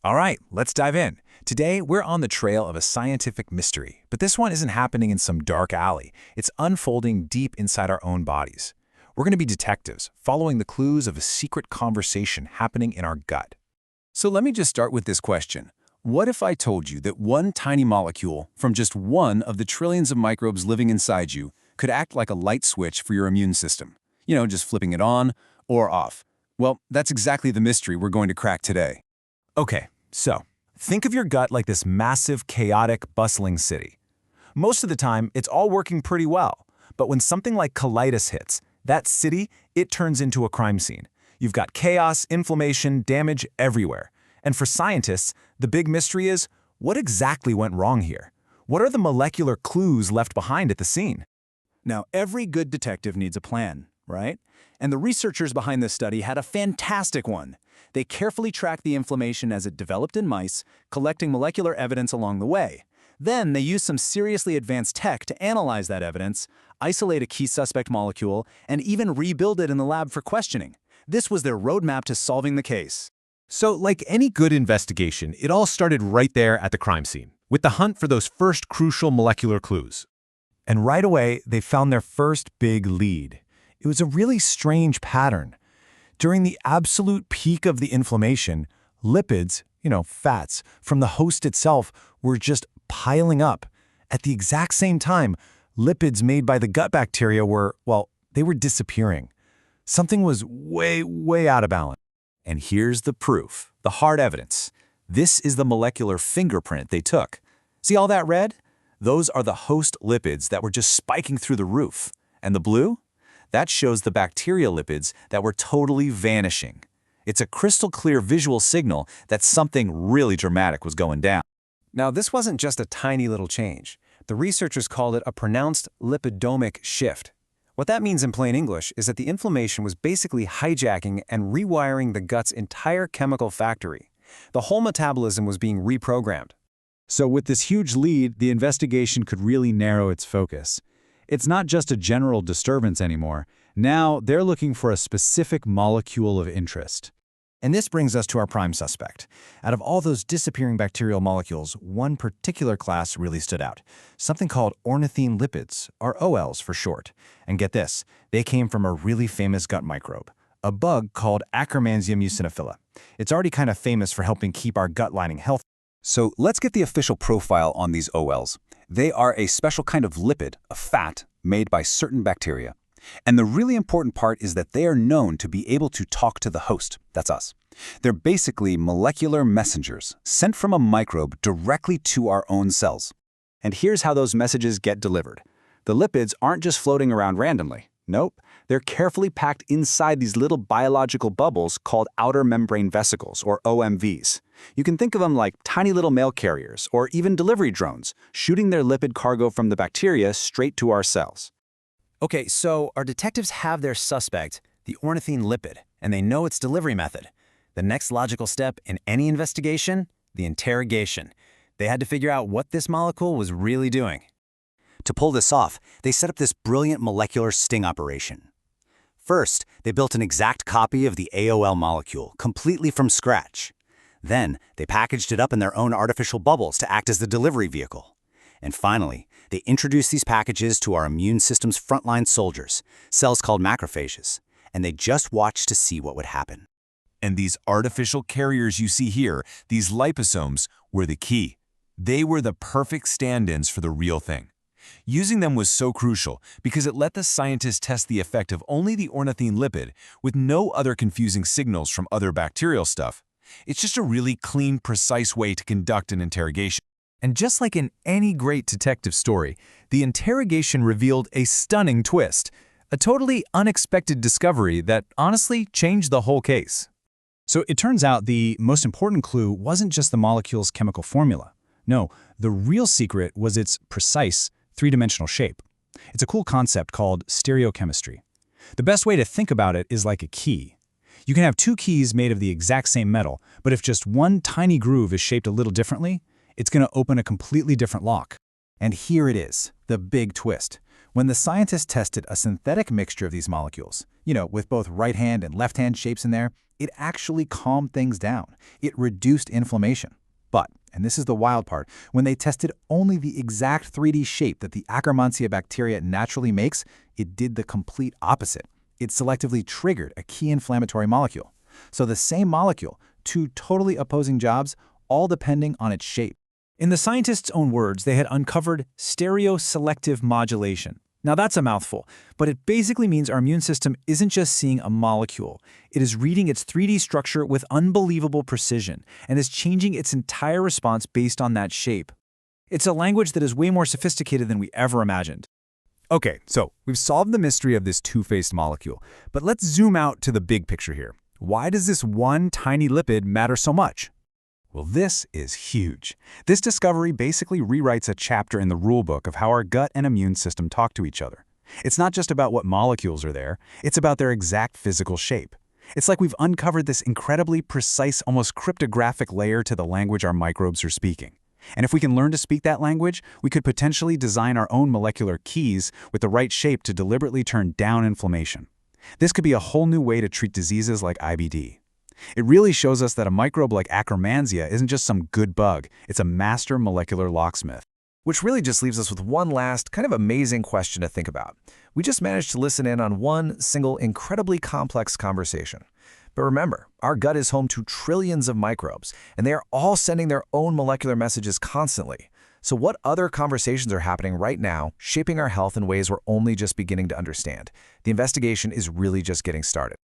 All right, let's dive in. Today, we're on the trail of a scientific mystery, but this one isn't happening in some dark alley. It's unfolding deep inside our own bodies. We're going to be detectives, following the clues of a secret conversation happening in our gut. So let me just start with this question. What if I told you that one tiny molecule from just one of the trillions of microbes living inside you could act like a light switch for your immune system? Just flipping it on or off. Well, that's exactly the mystery we're going to crack today. Okay, so think of your gut like this massive, chaotic, bustling city. Most of the time, it's all working pretty well. But when something like colitis hits, that city, it turns into a crime scene. You've got chaos, inflammation, damage everywhere. And for scientists, the big mystery is, what exactly went wrong here? What are the molecular clues left behind at the scene? Now, every good detective needs a plan, right? And the researchers behind this study had a fantastic one. They carefully tracked the inflammation as it developed in mice, collecting molecular evidence along the way. Then they used some seriously advanced tech to analyze that evidence, isolate a key suspect molecule, and even rebuild it in the lab for questioning. This was their roadmap to solving the case. So, like any good investigation, it all started right there at the crime scene, with the hunt for those first crucial molecular clues. And right away, they found their first big lead. It was a really strange pattern. During the absolute peak of the inflammation, lipids, fats, from the host itself were just piling up. At the exact same time, lipids made by the gut bacteria they were disappearing. Something was way, way out of balance. And here's the proof, the hard evidence. This is the molecular fingerprint they took. See all that red? Those are the host lipids that were just spiking through the roof. And the blue? That shows the bacterial lipids that were totally vanishing. It's a crystal clear visual signal that something really dramatic was going down. Now, this wasn't just a tiny little change. The researchers called it a pronounced lipidomic shift. What that means in plain English is that the inflammation was basically hijacking and rewiring the gut's entire chemical factory. The whole metabolism was being reprogrammed. So with this huge lead, the investigation could really narrow its focus. It's not just a general disturbance anymore. Now they're looking for a specific molecule of interest. And this brings us to our prime suspect. Out of all those disappearing bacterial molecules, one particular class really stood out. Something called ornithine lipids, or OLs for short. And get this, they came from a really famous gut microbe, a bug called Akkermansia muciniphila. It's already kind of famous for helping keep our gut lining healthy. So let's get the official profile on these OLs. They are a special kind of lipid, a fat, made by certain bacteria. And the really important part is that they are known to be able to talk to the host, that's us. They're basically molecular messengers sent from a microbe directly to our own cells. And here's how those messages get delivered. The lipids aren't just floating around randomly. Nope, they're carefully packed inside these little biological bubbles called outer membrane vesicles, or OMVs. You can think of them like tiny little mail carriers or even delivery drones, shooting their lipid cargo from the bacteria straight to our cells. Okay, so our detectives have their suspect, the ornithine lipid, and they know its delivery method. The next logical step in any investigation, the interrogation. They had to figure out what this molecule was really doing. To pull this off, they set up this brilliant molecular sting operation. First, they built an exact copy of the AOL molecule, completely from scratch. Then, they packaged it up in their own artificial bubbles to act as the delivery vehicle. And finally, they introduced these packages to our immune system's frontline soldiers, cells called macrophages, and they just watched to see what would happen. And these artificial carriers you see here, these liposomes, were the key. They were the perfect stand-ins for the real thing. Using them was so crucial because it let the scientists test the effect of only the ornithine lipid with no other confusing signals from other bacterial stuff. It's just a really clean, precise way to conduct an interrogation. And just like in any great detective story, the interrogation revealed a stunning twist, a totally unexpected discovery that honestly changed the whole case. So it turns out the most important clue wasn't just the molecule's chemical formula. No, the real secret was its precise, three-dimensional shape. It's a cool concept called stereochemistry. The best way to think about it is like a key. You can have two keys made of the exact same metal, but if just one tiny groove is shaped a little differently, it's going to open a completely different lock. And here it is, the big twist. When the scientists tested a synthetic mixture of these molecules, with both right-hand and left-hand shapes in there, it actually calmed things down. It reduced inflammation. But, and this is the wild part, when they tested only the exact 3D shape that the Akkermansia bacteria naturally makes, it did the complete opposite. It selectively triggered a key inflammatory molecule. So the same molecule, two totally opposing jobs, all depending on its shape. In the scientists' own words, they had uncovered stereoselective modulation. Now that's a mouthful, but it basically means our immune system isn't just seeing a molecule. It is reading its 3D structure with unbelievable precision and is changing its entire response based on that shape. It's a language that is way more sophisticated than we ever imagined. Okay, so we've solved the mystery of this two-faced molecule, but let's zoom out to the big picture here. Why does this one tiny lipid matter so much? Well, this is huge. This discovery basically rewrites a chapter in the rulebook of how our gut and immune system talk to each other. It's not just about what molecules are there, it's about their exact physical shape. It's like we've uncovered this incredibly precise, almost cryptographic layer to the language our microbes are speaking. And if we can learn to speak that language, we could potentially design our own molecular keys with the right shape to deliberately turn down inflammation. This could be a whole new way to treat diseases like IBD. It really shows us that a microbe like Akkermansia isn't just some good bug, it's a master molecular locksmith. Which really just leaves us with one last, kind of amazing question to think about. We just managed to listen in on one single, incredibly complex conversation. But remember, our gut is home to trillions of microbes, and they are all sending their own molecular messages constantly. So what other conversations are happening right now, shaping our health in ways we're only just beginning to understand? The investigation is really just getting started.